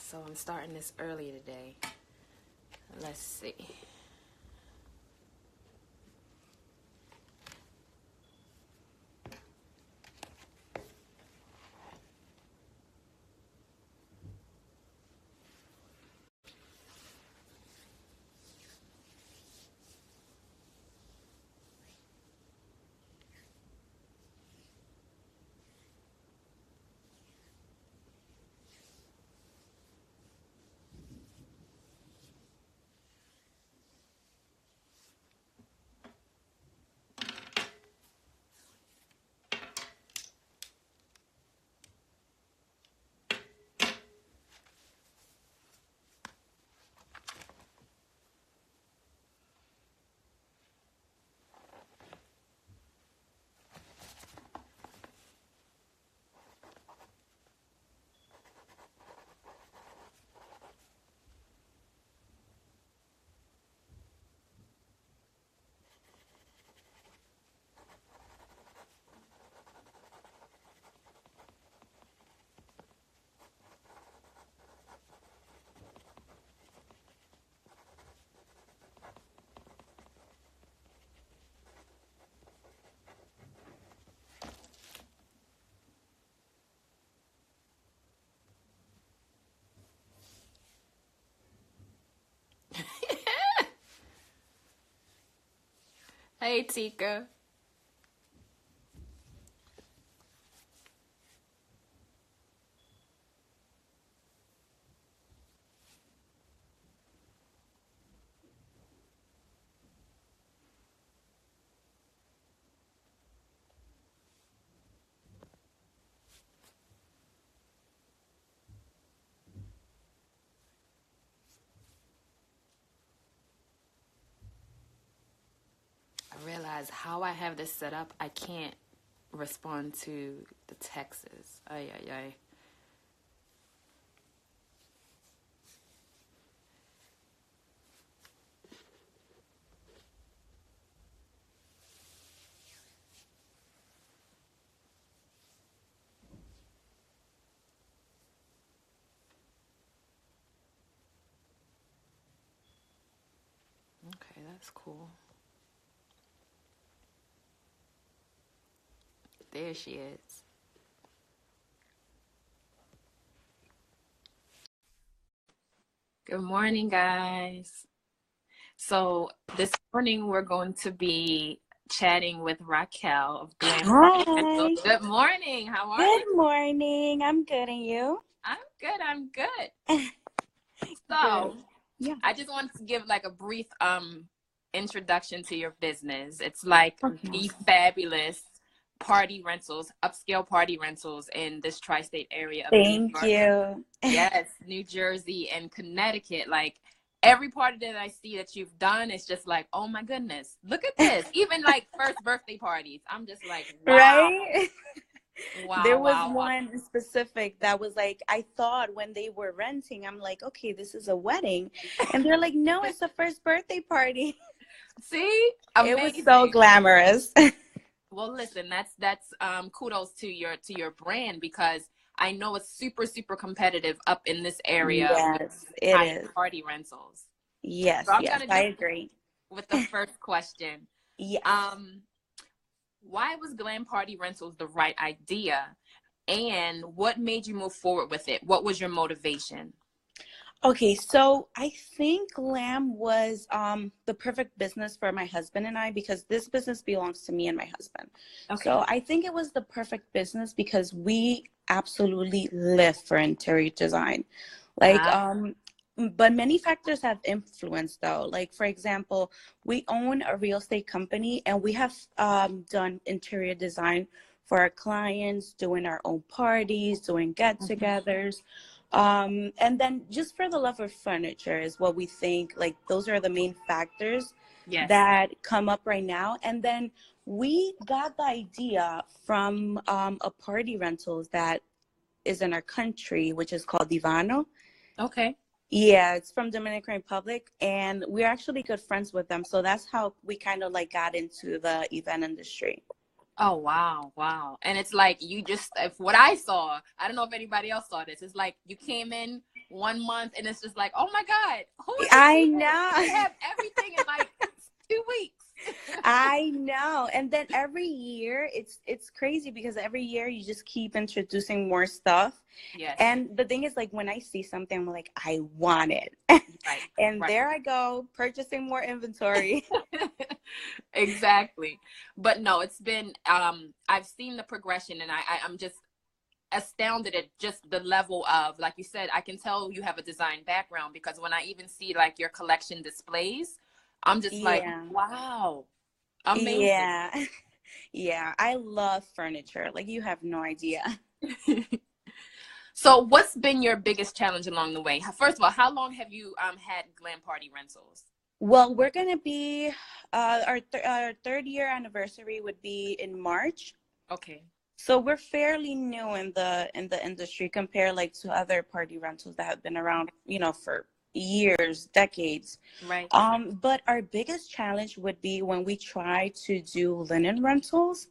So I'm starting this early today. Let's see. Hey, Tika. I realize how I have this set up, I can't respond to the texts. Ay, ay, ay. Okay, that's cool. There she is. Good morning, guys. So this morning we're going to be chatting with Raquel of Glam. Hi. Good morning. How are you? Good morning. I'm good, and you? I'm good. I'm good. So, Good. Yeah. I just wanted to give like a brief introduction to your business. It's like Okay. the fabulous party rentals, upscale party rentals in this tri-state area of New Thank York. you. Yes, New Jersey and Connecticut. Like every party that I see that you've done, it's just like, oh my goodness, look at this. Even like first birthday parties. I'm just like, wow. Right? There Wow, was wow, wow. one specific that was like, I thought when they were renting, I'm like, okay, this is a wedding. And they're like, no, it's a first birthday party. See? It was so Amazing. glamorous. Well, listen, that's kudos to your brand because I know it's super competitive up in this area with Yes, it high is. party rentals. Yes, So I'm yes, gonna I jump agree. with the first question. Yes. Why was Glam Party Rentals the right idea? And what made you move forward with it? What was your motivation? Okay, so I think Glam was the perfect business for my husband and I because this business belongs to me and my husband. Okay. So I think it was the perfect business because we absolutely live for interior design. Like but many factors have influence though. Like for example, we own a real estate company and we have done interior design for our clients, doing our own parties, doing get-togethers. And then just for the love of furniture is what we think, like those are the main factors Yes. that come up right now. And then we got the idea from a party rentals that is in our country, which is called Divano. Okay. Yeah, it's from Dominican Republic, and we're actually good friends with them. So that's how we kind of like got into the event industry. Oh, wow. Wow. And it's like you just, if what I saw, I don't know if anybody else saw this, it's like you came in one month, and it's just like, oh my God, who are these I people? know. They have everything in like 2 weeks. I know. And then every year it's crazy because every year you just keep introducing more stuff. Yes. And the thing is, like, when I see something, I'm like, I want it. Right. And Right. there I go, purchasing more inventory. Exactly. But no, it's been I've seen the progression, and I'm just astounded at just the level of, like you said, I can tell you have a design background, because when I even see like your collection displays, I'm just like, Yeah. wow, amazing. Yeah. Yeah. I love furniture. Like, you have no idea. So what's been your biggest challenge along the way? First of all, how long have you had Glam Party Rentals? Well, we're gonna be our third year anniversary would be in March. Okay. So we're fairly new in the industry compared like to other party rentals that have been around, for years, decades. Right. But our biggest challenge would be when we try to do linen rentals.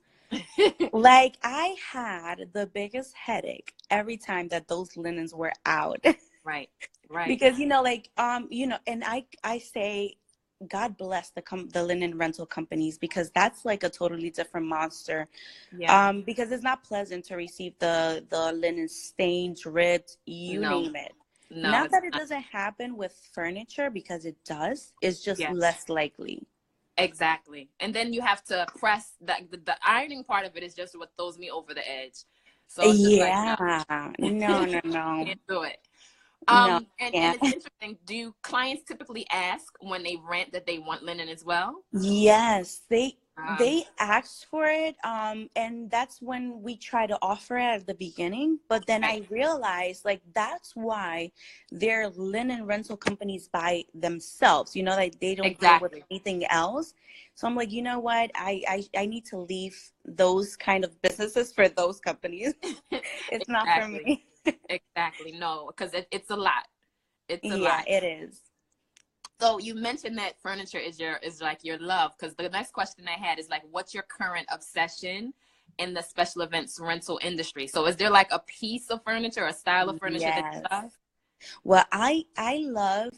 Like, I had the biggest headache every time that those linens were out. Right. Right. Because and I say God bless the linen rental companies, because that's like a totally different monster. Yeah. Because it's not pleasant to receive the linen stained, ripped, you No. name it. No, Not it's that it not. doesn't happen with furniture, because it does. It's just Yes. less likely. Exactly. And then you have to press the ironing part of it is just what throws me over the edge. So it's just like, no. Yeah. No, no, no. Can't do it. No, And yeah. it's interesting. Do clients typically ask when they rent that they want linen as well? Yes, they Um, they asked for it, and that's when we try to offer it at the beginning. But then right. I realized, like, that's why their linen rental companies buy themselves. Like, they don't deal with Exactly. anything else. So I'm like, you know what? I need to leave those kind of businesses for those companies. It's not for Exactly. me. Exactly. No, because it's a lot. It's a Yeah, lot. it is. So you mentioned that furniture is like your love, because the next question I had is like, what's your current obsession in the special events rental industry? So is there like a piece of furniture, a style of furniture that you Yes. love? Well, I love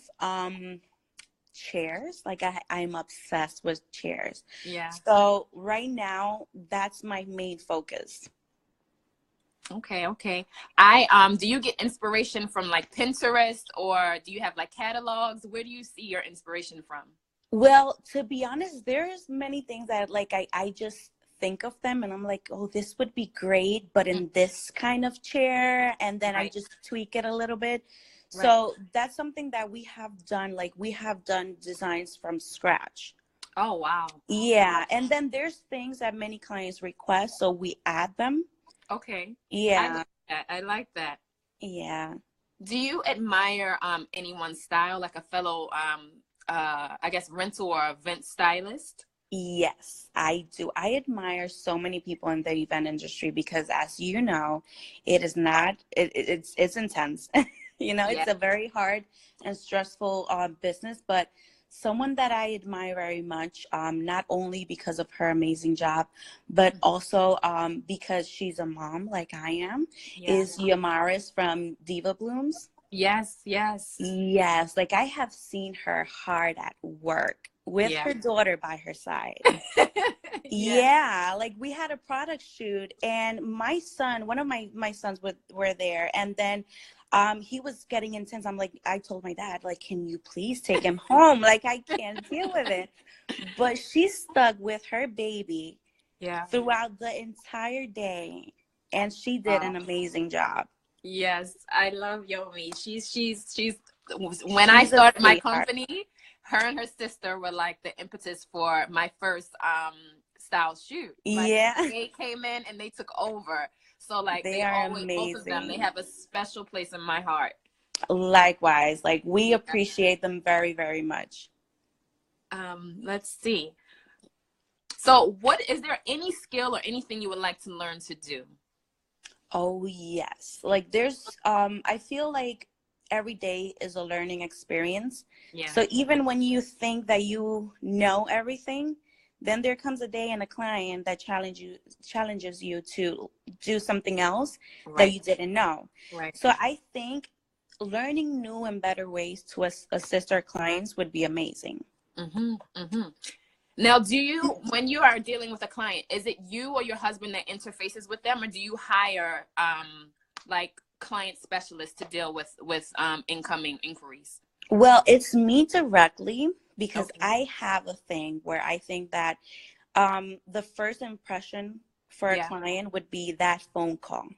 chairs. Like, I'm obsessed with chairs. Yeah. So right now, that's my main focus. Okay, okay. I do you get inspiration from like Pinterest, or do you have like catalogs? Where do you see your inspiration from? Well, to be honest, there's many things that, like, I just think of them and I'm like, oh, this would be great, but Mm, in this kind of chair, and then I right, just tweak it a little bit. right. So that's something that we have done. Like, we have done designs from scratch. Oh, wow. Yeah, and then there's things that many clients request, so we add them. Okay. I Yeah, like that. I like that. yeah. Do you admire anyone's style, like a fellow I guess rental or event stylist? Yes, I do. I admire so many people in the event industry because, as you know, it is not, it's intense. Yeah. It's a very hard and stressful business, but someone that I admire very much, not only because of her amazing job, but also because she's a mom like I am, Yeah. is Yamaris from Diva Blooms. Yes, yes. Yes, like, I have seen her hard at work with Yeah. her daughter by her side. Yes. Yeah, like, we had a product shoot, and my son, one of my sons were there, and then he was getting intense. I told my dad, like, can you please take him home? Like, I can't deal with it. But she stuck with her baby Yeah. throughout the entire day, and she did Wow. an amazing job. Yes, I love Yomi. She's when I She's a started my sweetheart. company, her and her sister were like the impetus for my first style shoot. Like, Yeah, they came in and they took over. So like they they are always, both of them, they amazing. have a special place in my heart. Likewise, like, we Yeah. appreciate them very, very much. Let's see. So what is there any skill or anything you would like to learn to do? Oh, yes. Like, there's I feel like every day is a learning experience. Yeah. So even when you think that you know everything, then there comes a day and a client that challenges you to do something else that Right. you didn't know. Right. So I think learning new and better ways to assist our clients would be amazing. Mm-hmm, mm-hmm. Now, do you, when you are dealing with a client, is it you or your husband that interfaces with them, or do you hire like client specialists to deal with incoming inquiries? Well, it's me directly because Okay. I have a thing where I think that the first impression for a Yeah. client would be that phone call.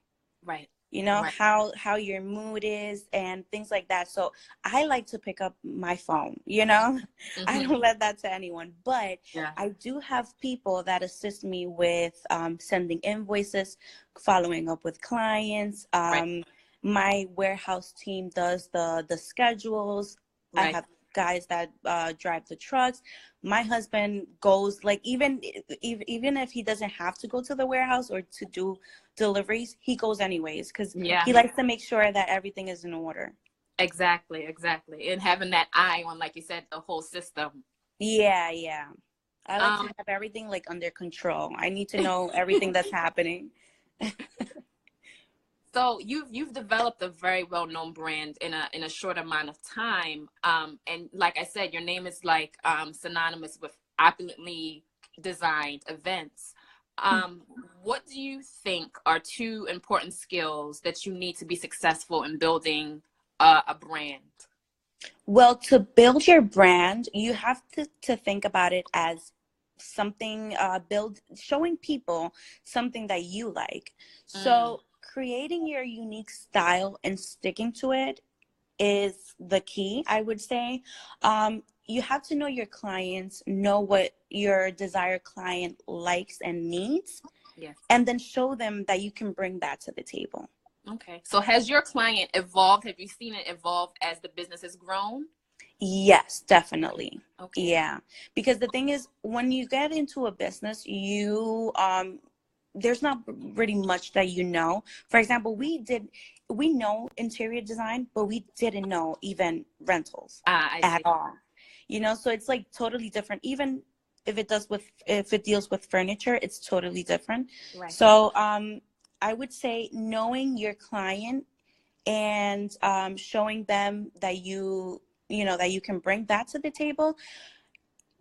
Right. You know, Right. how your mood is and things like that. So I like to pick up my phone, you know. I Mm-hmm. don't let that to anyone, but Yeah. I do have people that assist me with sending invoices, following up with clients. Right. My warehouse team does the schedules. I Right. have guys that drive the trucks. My husband goes, like, even if he doesn't have to go to the warehouse or to do deliveries, he goes anyways because Yeah. he likes to make sure that everything is in order. Exactly. Exactly. And having that eye on, like you said, the whole system. Yeah. I like to Um, have everything like under control. I need to know everything that's happening. So you've developed a very well-known brand in a short amount of time. And like I said, your name is like synonymous with opulently designed events. Um, what do you think are two important skills that you need to be successful in building a brand? Well, to build your brand, you have to think about it as something, showing people something that you like. Mm, So creating your unique style and sticking to it is the key, I would say. You have to know your clients, know what your desired client likes and needs, yes. and then show them that you can bring that to the table. Okay. So has your client evolved? Have you seen it evolve as the business has grown? Yes, definitely. Okay. Yeah. Because the thing is, when you get into a business, you there's not really much that you know. For example, we know interior design, but we didn't know even rentals I at see. all. You know, so it's like totally different. Even if it deals with furniture, it's totally different. Right. So I would say knowing your client and showing them that you know that you can bring that to the table,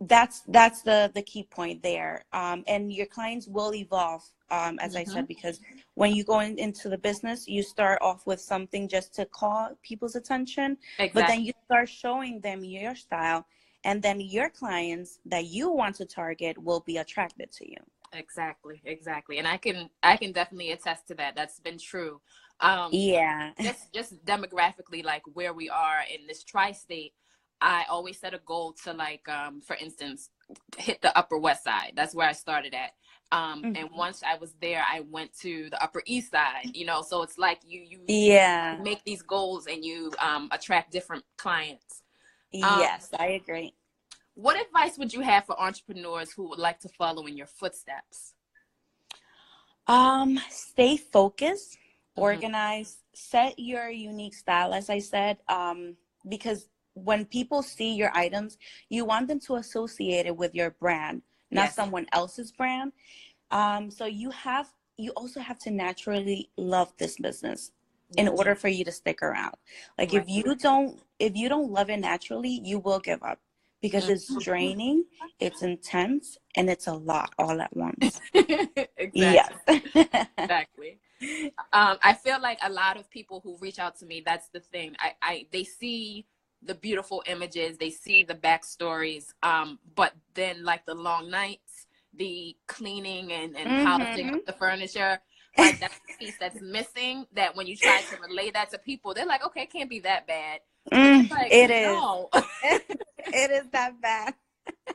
that's the key point there. And your clients will evolve, as I Mm-hmm. said, because when you go into the business, you start off with something just to call people's attention, but then Exactly. you start showing them your style, and then your clients that you want to target will be attracted to you. Exactly, exactly. And I can definitely attest to that. That's been true. Um, Yeah. just demographically, like where we are in this tri-state, I always set a goal to like for instance, hit the Upper West Side. That's where I started at. And Mhm. once I was there, I went to the Upper East Side, you know, so it's like you Yeah. make these goals and you attract different clients. Um, Yes, I agree. what advice would you have for entrepreneurs who would like to follow in your footsteps? Stay focused, Hmm. organize, set your unique style, as I said, because when people see your items, you want them to associate it with your brand, not Yes. someone else's brand. So you also have to naturally love this business in Yes. order for you to stick around. Like Right. if you don't love it naturally, you will give up because it's Mhm. draining, it's intense, and it's a lot all at once. Yes. Exactly. Exactly. I feel like a lot of people who reach out to me, that's the thing. They see the beautiful images, they see the backstories, but then like the long nights, the cleaning and polishing Mm-hmm. up the furniture, like that's the piece that's missing. That when you try to relay that to people, they're like, okay, it can't be that bad. But you're like, It is. no. It is that bad.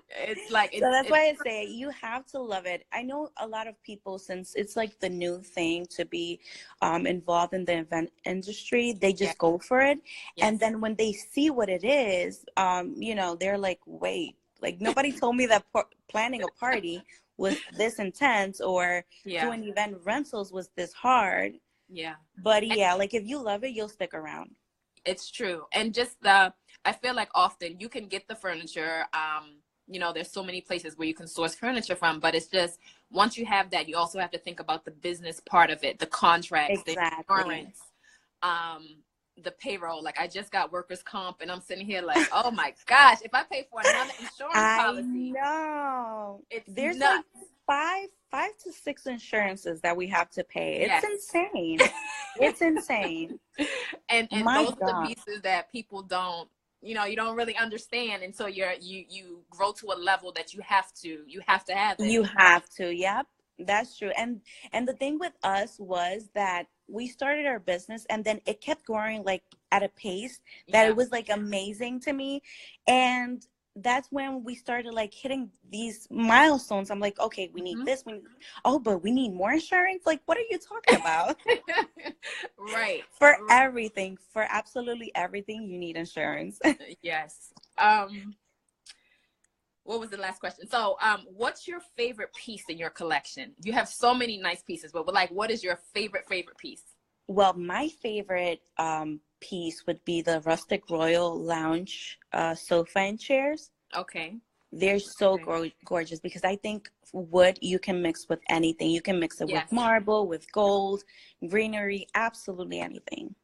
It's like So that's it's why I say you have to love it. I know a lot of people, since it's like the new thing to be involved in the event industry, they yeah, just go for it. And yes. then when they see what it is, you know, they're like, wait, like nobody told me that planning a party was this intense or Yeah, doing event rentals was this hard. yeah. But yeah, like if you love it, you'll stick around. It's true. And just the, I feel like often you can get the furniture. You know, there's so many places where you can source furniture from, but it's just once you have that, you also have to think about the business part of it, the contracts, the Exactly. insurance. Um, the payroll. Like I just got workers' comp, and I'm sitting here like, oh my gosh, if I pay for another insurance I policy, know. it's There's like nuts. five to six insurances that we have to pay. It's Yes. insane. It's insane. And My those are the God. pieces that people don't, you don't really understand until you grow to a level that you have to have it. You have to. Yep. That's true. And the thing with us was that we started our business and then it kept growing like at a pace that Yeah. it was like amazing to me. And that's when we started like hitting these milestones. I'm like, okay, we need this. But we need more insurance. Like, what are you talking about? Right. For everything, for absolutely everything, you need insurance. Yes. What was the last question? So, what's your favorite piece in your collection? You have so many nice pieces, but like, what is your favorite piece? Well, my favorite piece would be the Rustic Royal Lounge sofa and chairs. Okay. They're so gorgeous because I think wood you can mix with anything. You can mix it with marble, with gold, greenery, absolutely anything.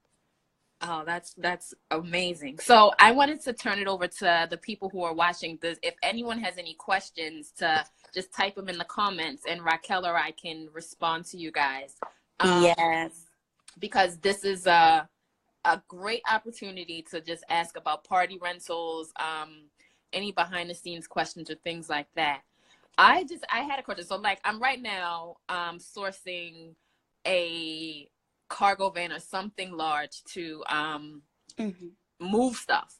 Oh, that's amazing. So I wanted to turn it over to the people who are watching this. If anyone has any questions, to just type them in the comments, and Raquel or I can respond to you guys. Yes. Because this is a great opportunity to just ask about party rentals, any behind the scenes questions or things like that. I had a question. So like I'm right now sourcing a cargo van or something large to move stuff.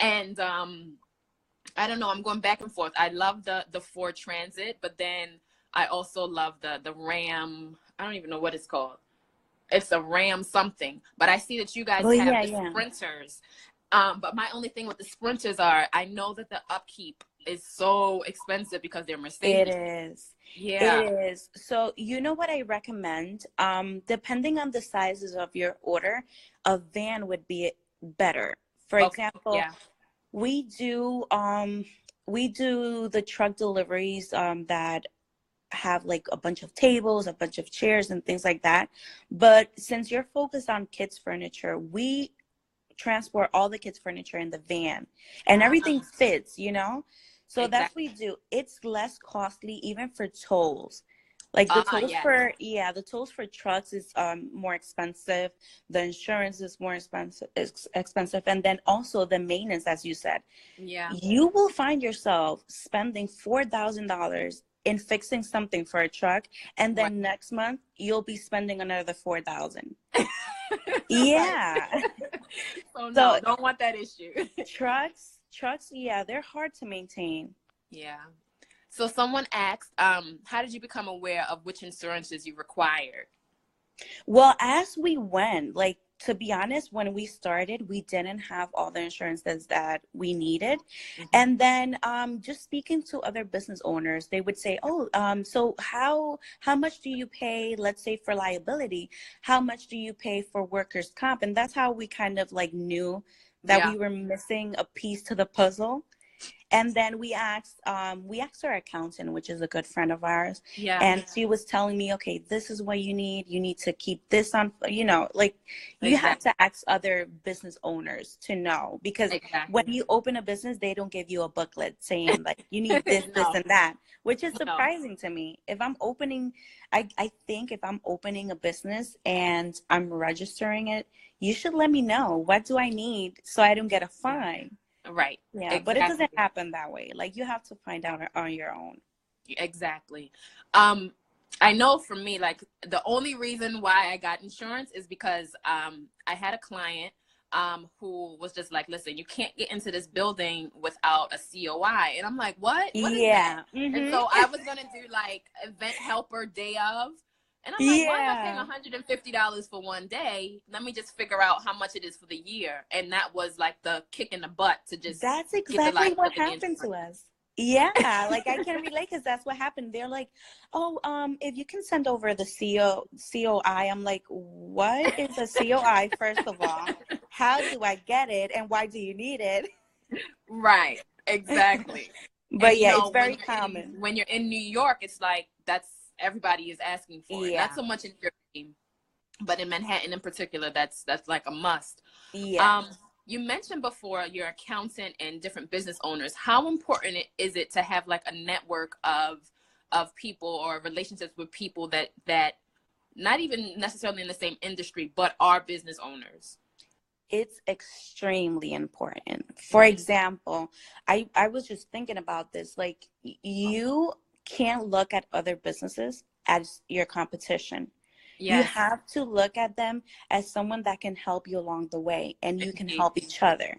And I don't know, I'm going back and forth. I love the Ford Transit, but then I also love the Ram. I don't even know what it's called. It's a Ram something, but I see that you guys have the Sprinters. But my only thing with the Sprinters I know that the upkeep is so expensive because they're Mercedes. It is. Yeah. It is. So you know what I recommend? Depending on the sizes of your order, a van would be better. For example, we do the truck deliveries that have like a bunch of tables, a bunch of chairs and things like that. But since you're focused on kids furniture, we transport all the kids furniture in the van and everything fits, so that's what we do. It's less costly even for tolls. Like the tolls the tolls for trucks is more expensive. The insurance is more expensive, and then also the maintenance, as you said. Yeah. You will find yourself spending $4,000 in fixing something for a truck, and then next month you'll be spending another $4,000. Yeah. So no, don't want that issue. Trucks, they're hard to maintain. Yeah. So someone asked, how did you become aware of which insurances you required? Well, as we went, like, to be honest, when we started, we didn't have all the insurances that we needed. And then just speaking to other business owners, they would say, so how much do you pay, let's say, for liability? How much do you pay for workers' comp? And that's how we kind of like knew that we were missing a piece to the puzzle. And then we asked our accountant, which is a good friend of ours. Yeah. And she was telling me, okay, this is what you need. You need to keep this on, you have to ask other business owners to know, because when you open a business, they don't give you a booklet saying like, you need this, this, and that, which is surprising to me. If I'm opening, I think if I'm opening a business and I'm registering it, you should let me know, what do I need so I don't get a fine? Right. Yeah, but it doesn't happen that way. Like, you have to find out on your own. Exactly. I know for me, like, the only reason why I got insurance is because I had a client who was just like, listen, you can't get into this building without a COI. And I'm like, what is that? And so I was going to do like event helper day of. And I'm like, why am I paying $150 for one day? Let me just figure out how much it is for the year. And that was like the kick in the butt to just. That's exactly what happened to us. Yeah, like I can relate, because that's what happened. They're like, if you can send over the COI. I'm like, what is a COI, first of all? How do I get it? And why do you need it? Right, exactly. But and, it's very common. When you're in New York, it's like, everybody is asking for it. Not so much in your team. but in Manhattan in particular, that's like a must. Yeah. Um, you mentioned before your accountant and different business owners. How important is it to have like a network of people or relationships with people that not even necessarily in the same industry, but are business owners? It's extremely important. For Mm-hmm. example, I was just thinking about this. Like, you can't look at other businesses as your competition. You Yes, have to look at them as someone that can help you along the way, and you can indeed. help each other.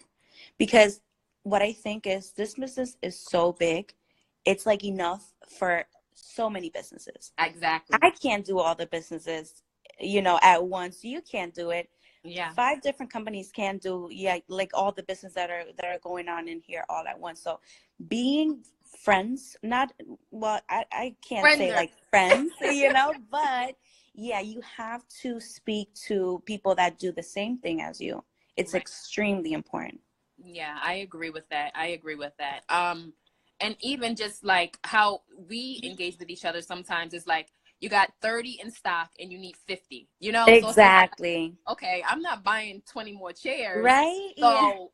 Because what I think is, this business is so big, it's like enough for so many businesses. Exactly. I can't do all the businesses, at once. You can't do it. Yeah. 5 different companies can't do, yeah, like all the business that are going on in here all at once. So being friends, not, well, I can't say Friender. like friends, but yeah, you have to speak to people that do the same thing as you. It's Right. extremely important. Yeah, I agree with that. I agree with that. And even just like how we engage with each other sometimes is like you got 30 in stock and you need 50, So it's like, Exactly. okay, I'm not buying 20 more chairs. Right? Yeah. So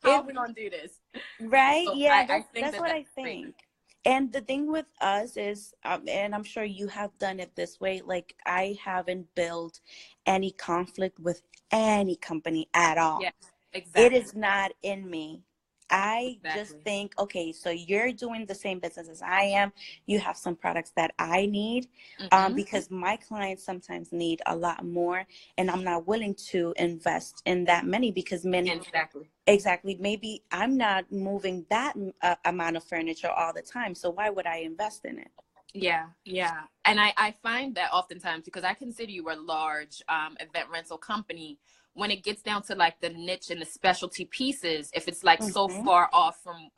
how are It we gonna do this? Right? So Yeah, I that's think that's that what that's I great. think. And the thing with us is, and I'm sure you have done it this way, like, I haven't built any conflict with any company at all. Yeah, It exactly. is not in me. I just Exactly. think, okay, so you're doing the same business as I am. You have some products that I need, Mm-hmm. because my clients sometimes need a lot more, and I'm not willing to invest in that many, because many, Exactly. exactly, maybe I'm not moving that amount of furniture all the time. So why would I invest in it? Yeah, yeah. And I find that oftentimes because I consider you a large event rental company, when it gets down to like the niche and the specialty pieces, if it's like so Hmm. far off from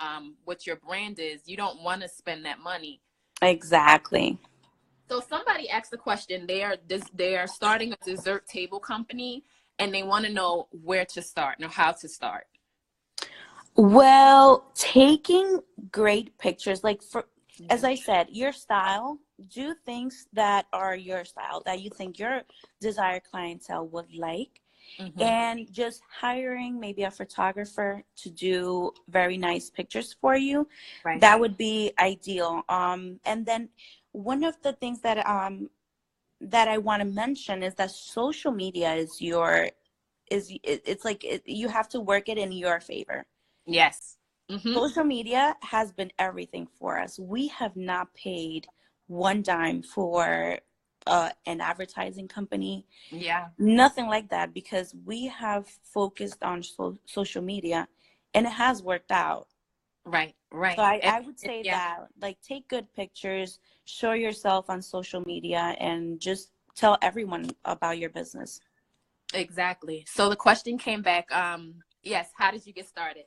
what your brand is, you don't want to spend that money. Exactly. So somebody asked the question, they are starting a dessert table company and they want to know where to start, know how to start. Well, taking great pictures, like, as Hmm. I said, your style, do things that are your style, that you think your desired clientele would like, Hmm. and just hiring maybe a photographer to do very nice pictures for you. Right. That would be ideal. And then one of the things that I want to mention is that social media it's like, you have to work it in your favor. Yes. Hmm. Social media has been everything for us. We have not paid one dime for an advertising company, Yeah. nothing like that, because we have focused on social media, and it has worked out. Right. So Right. I would say Yeah. that, like, take good pictures, show yourself on social media, and just tell everyone about your business. Exactly. So the question came back, yes, how did you get started?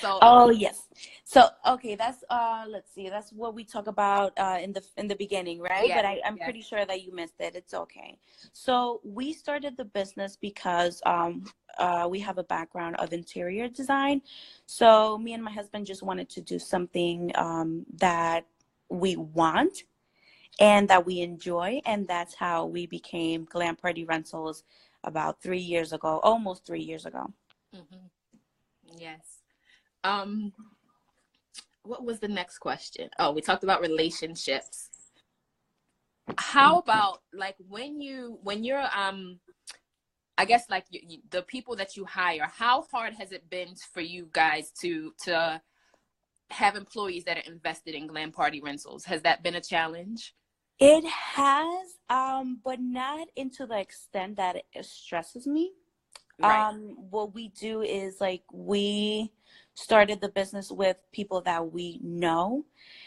So Oh yes. So okay, that's let's see, that's what we talk about in the beginning, right? yes, But I'm yes. pretty sure that you missed it. It's okay. So we started the business because we have a background of interior design. So me and my husband just wanted to do something that we want and that we enjoy, and that's how we became Glam Party Rentals about 3 years ago, almost 3 years ago. Hmm. Yes. Um, what was the next question? Oh, we talked about relationships. How about like when you're I guess like the people that you hire, how hard has it been for you guys to have employees that are invested in Glam Party Rentals? Has that been a challenge? It has, but not into the extent that it stresses me. Right. What we do is, like, we started the business with people that we know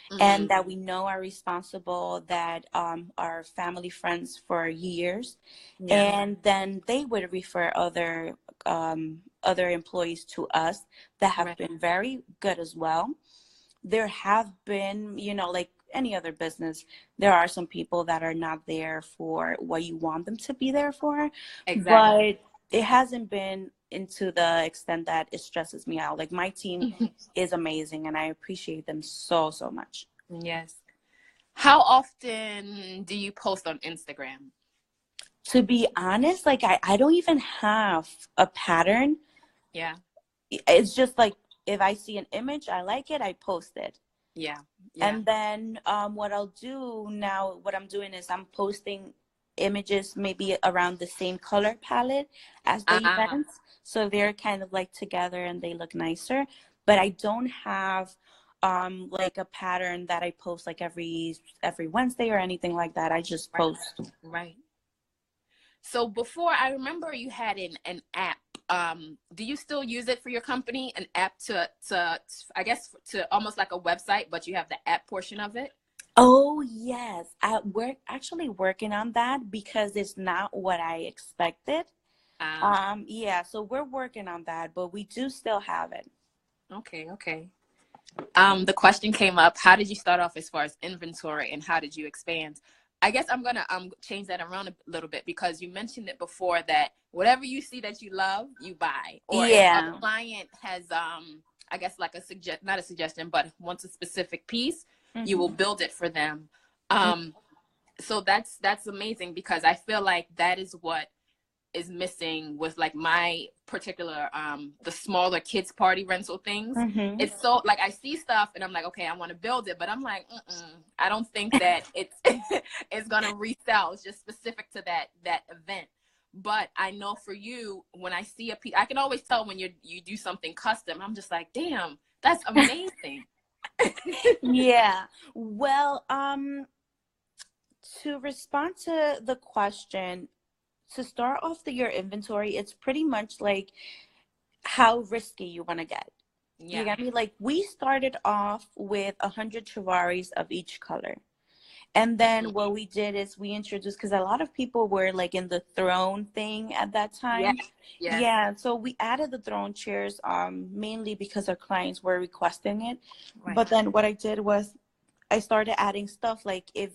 Hmm. and that we know are responsible, that are family friends for years, Yeah. and then they would refer other employees to us that have Right. been very good as well. There have been, like any other business, there are some people that are not there for what you want them to be there for, Exactly. but it hasn't been into the extent that it stresses me out. Like, my team is amazing, and I appreciate them so, so much. Yes. How often do you post on Instagram? To be honest, like I don't even have a pattern. Yeah. It's just like if I see an image, I like it, I post it. Yeah. Yeah. And then what I'll do now, what I'm doing is I'm posting images maybe around the same color palette as the Ah, events. So they're kind of like together and they look nicer. But I don't have like a pattern that I post like every Wednesday or anything like that. I just right. post. Right. So before, I remember you had an app. Do you still use it for your company? An app to I guess to almost like a website, but you have the app portion of it. Oh yes, we're actually working on that because it's not what I expected. Ah, Yeah, so we're working on that, but we do still have it. okay, okay. The question came up, how did you start off as far as inventory and how did you expand? I guess I'm gonna change that around a little bit because you mentioned it before that whatever you see that you love, you buy. Or if a Yeah. client has I guess like a not a suggestion, but wants a specific piece, you will Hmm. build it for them. Um, so that's amazing because I feel like that is what is missing with like my particular the smaller kids party rental things. Hmm. It's so like I see stuff and I'm like, okay, I want to build it, but I'm like, I don't think that it's it's gonna resell. It's just specific to that event. But I know for you, when I see a piece, I can always tell when you do something custom. I'm just like, damn, that's amazing. Yeah. Well, to respond to the question, to start off your inventory, it's pretty much like how risky you want to get. You Yeah. get me? Like we started off with 100 Chivaris of each color. And then Mhm. what we did is we introduced, because a lot of people were like in the throne thing at that Yes. time. Yes. Yeah, so we added the throne chairs mainly because our clients were requesting it. Right. But then what I did was I started adding stuff like if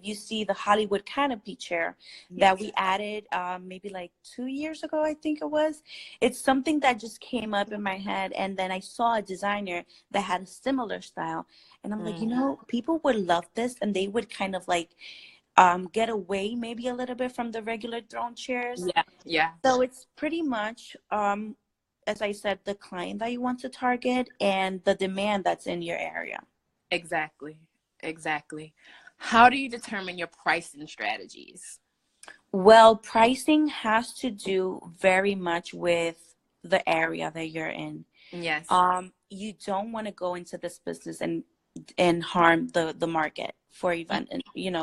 you see the Hollywood canopy chair that Yes. we added maybe like 2 years ago, I think it was. It's something that just came up in my head, and then I saw a designer that had a similar style, and I'm like, Mm. people would love this, and they would kind of like get away maybe a little bit from the regular throne chairs. Yeah. Yeah. So it's pretty much as I said, the client that you want to target and the demand that's in your area. Exactly. Exactly. How do you determine your pricing strategies? Well, pricing has to do very much with the area that you're in. Yes. You don't want to go into this business and harm the market for Mm.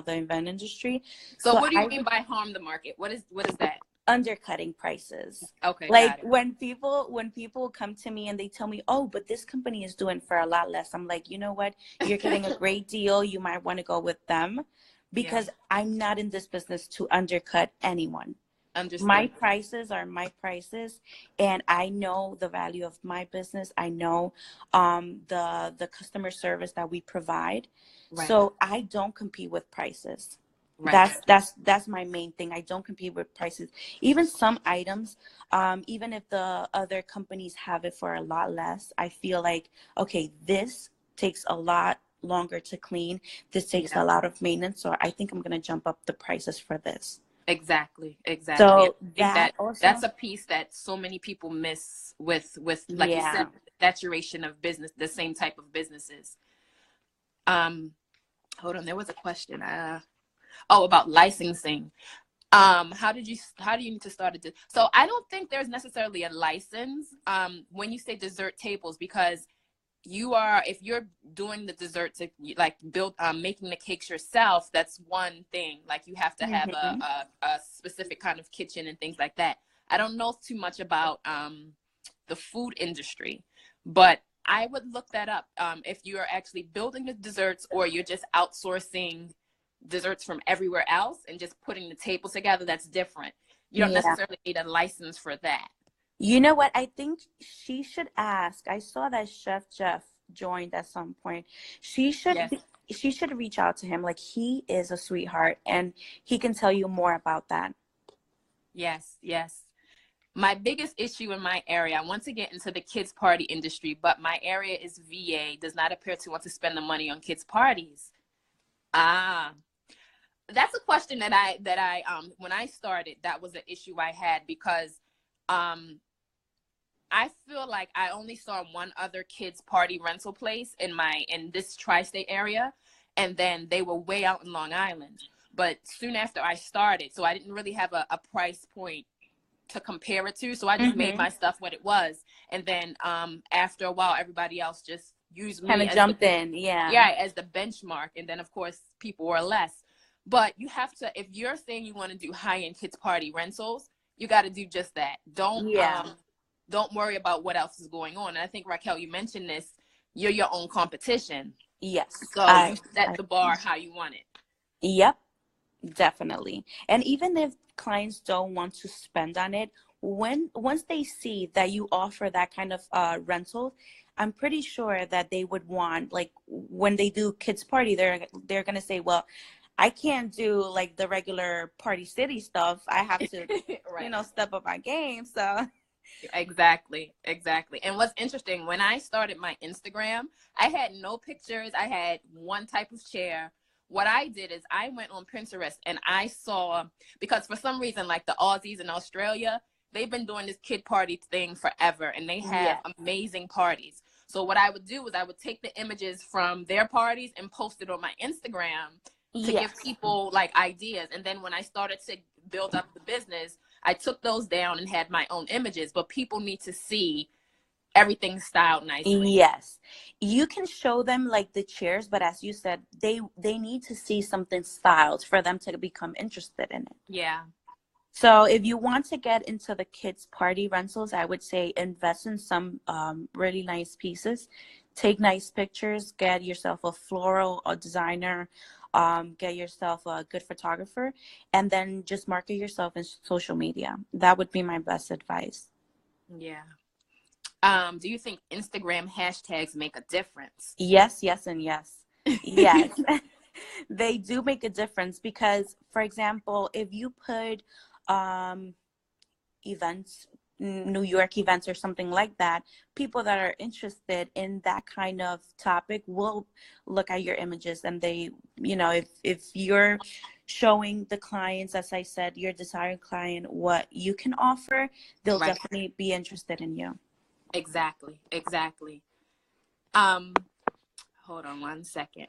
the event industry. So So what do you I mean would by harm the market? What is that? undercutting prices. Okay, Like got it. when people come to me and they tell me, "Oh, but this company is doing for a lot less." I'm like, "You know what? You're getting a great deal. You might want to go with them Yeah, because I'm not in this business to undercut anyone. My understood. prices are my prices, and I know the value of my business. I know the customer service that we provide. Right, So I don't compete with prices. right. That's my main thing. I don't compete with prices. Even some items, even if the other companies have it for a lot less, I feel like, okay, this takes a lot longer to clean. This takes Yeah, a lot of maintenance. So I think I'm gonna jump up the prices for this. exactly, exactly. I So think that that that's also, a piece that so many people miss with like you said, yeah. the saturation of business, the same type of businesses. Um, hold on, there was a question. Oh, about licensing. How do you need to start it? So I don't think there's necessarily a license when you say dessert tables because you are if you're doing the dessert to like build making the cakes yourself, that's one thing. Like you have to have Hmm. a specific kind of kitchen and things like that. I don't know too much about the food industry, but I would look that up if you're actually building the desserts or you're just outsourcing desserts from everywhere else and just putting the table together. That's different. You don't Yeah. necessarily need a license for that. You know what? I think she should ask. I saw that Chef Jeff joined at some point. She should Yes. be, she should reach out to him. Like he is a sweetheart and he can tell you more about that. Yes, yes. My biggest issue in my area, I want to get into the kids party industry, but my area is VA, does not appear to want to spend the money on kids parties. Ah, That's a question that I when I started, that was an issue I had, because I feel like I only saw one other kids party rental place in this tri-state area, and then they were way out in Long Island. But soon after I started, so I didn't really have a price point to compare it to, so I just made my stuff what it was. And then after a while, everybody else just used Kind me of as jumped in, yeah. as the benchmark. And then of course people were less. But you have to, if you're saying you want to do high-end kids party rentals, you got to do just that. Yeah. Don't worry about what else is going on. And I think, Raquel, you mentioned this, you're your own competition. Yes. So you set the bar how you want it. Yep, definitely. And even if clients don't want to spend on it, once they see that you offer that kind of rental, I'm pretty sure that they would want, like, when they do kids party, they're gonna say, well, I can't do like the regular Party City stuff. I have to, Right. Step up my game. So Exactly. And what's interesting, when I started my Instagram, I had no pictures. I had one type of chair. What I did is I went on Pinterest and I saw, because for some reason, like the Aussies in Australia, they've been doing this kid party thing forever, and they have amazing parties. So what I would do is I would take the images from their parties and post it on my Instagram to give people like ideas. And then when I started to build up the business, I took those down and had my own images, but people need to see everything styled nicely. Yes, you can show them like the chairs, but as you said, they need to see something styled for them to become interested in it. Yeah. So if you want to get into the kids party rentals, I would say invest in some really nice pieces, take nice pictures, get yourself a floral or designer, get yourself a good photographer, and then just market yourself in social media. That would be my best advice. Yeah. Do you think Instagram hashtags make a difference? Yes, yes, and yes. Yes. They do make a difference because, for example, if you put events, New York events or something like that, people that are interested in that kind of topic will look at your images, and they, if you're showing the clients, as I said, your desired client, what you can offer, they'll definitely be interested in you. Exactly. Hold on one second.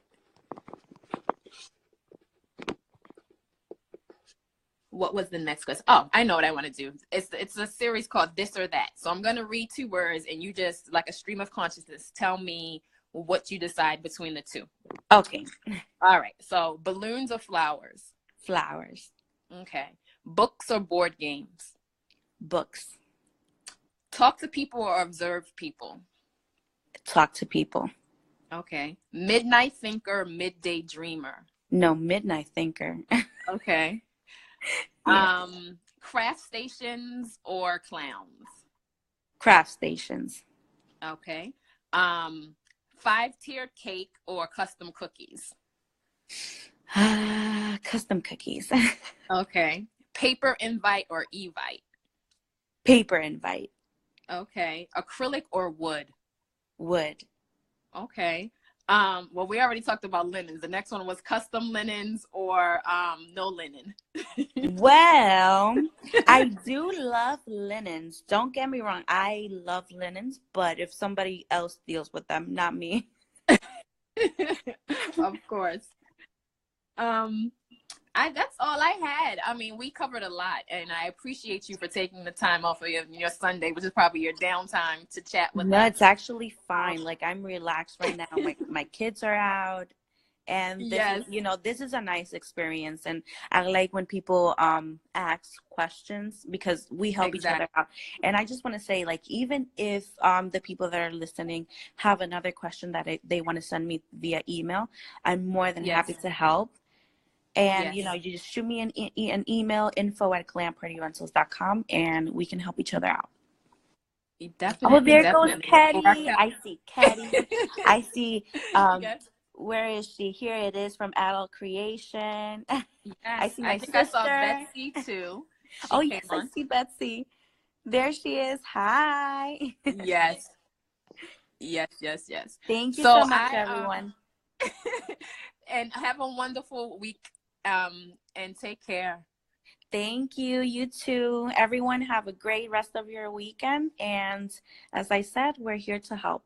What was the next question? Oh, I know what I want to do. It's a series called This or That. So I'm going to read 2 words, and you just, like a stream of consciousness, tell me what you decide between the 2. Okay. All right. So balloons or flowers? Flowers. Okay. Books or board games? Books. Talk to people or observe people? Talk to people. Okay. Midnight thinker, midday dreamer? No, midnight thinker. Okay. Yeah. Craft stations or clowns? Craft stations. Okay. 5-tiered cake or custom cookies? Custom cookies. Okay. Paper invite or evite? Paper invite. Okay. Acrylic or wood? Wood. Okay. Well, we already talked about linens. The next one was custom linens or no linen. Well, I do love linens. Don't get me wrong. I love linens, but if somebody else deals with them, not me. Of course. That's all I had. I mean, we covered a lot, and I appreciate you for taking the time off of your Sunday, which is probably your downtime, to chat with us. No, it's actually fine. Like, I'm relaxed right now. My kids are out, and this is, this is a nice experience. And I like when people ask questions, because we help each other out. And I just want to say, like, even if the people that are listening have another question that they want to send me via email, I'm more than happy to help. And, you just shoot me an email, info@glampartyrentals.com, and we can help each other out. Definitely. Oh, there goes Ketty. I see Ketty. I see, where is she? Here it is, from Adult Creation. Yes, I see my sister. I saw Betsy too. Oh, yes, I see Betsy. There she is. Hi. Yes. Thank you so much, everyone. And have a wonderful week. And take care. Thank you. You too. Everyone have a great rest of your weekend. And as I said, we're here to help.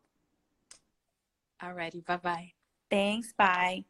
Alrighty. Bye-bye. Thanks. Bye.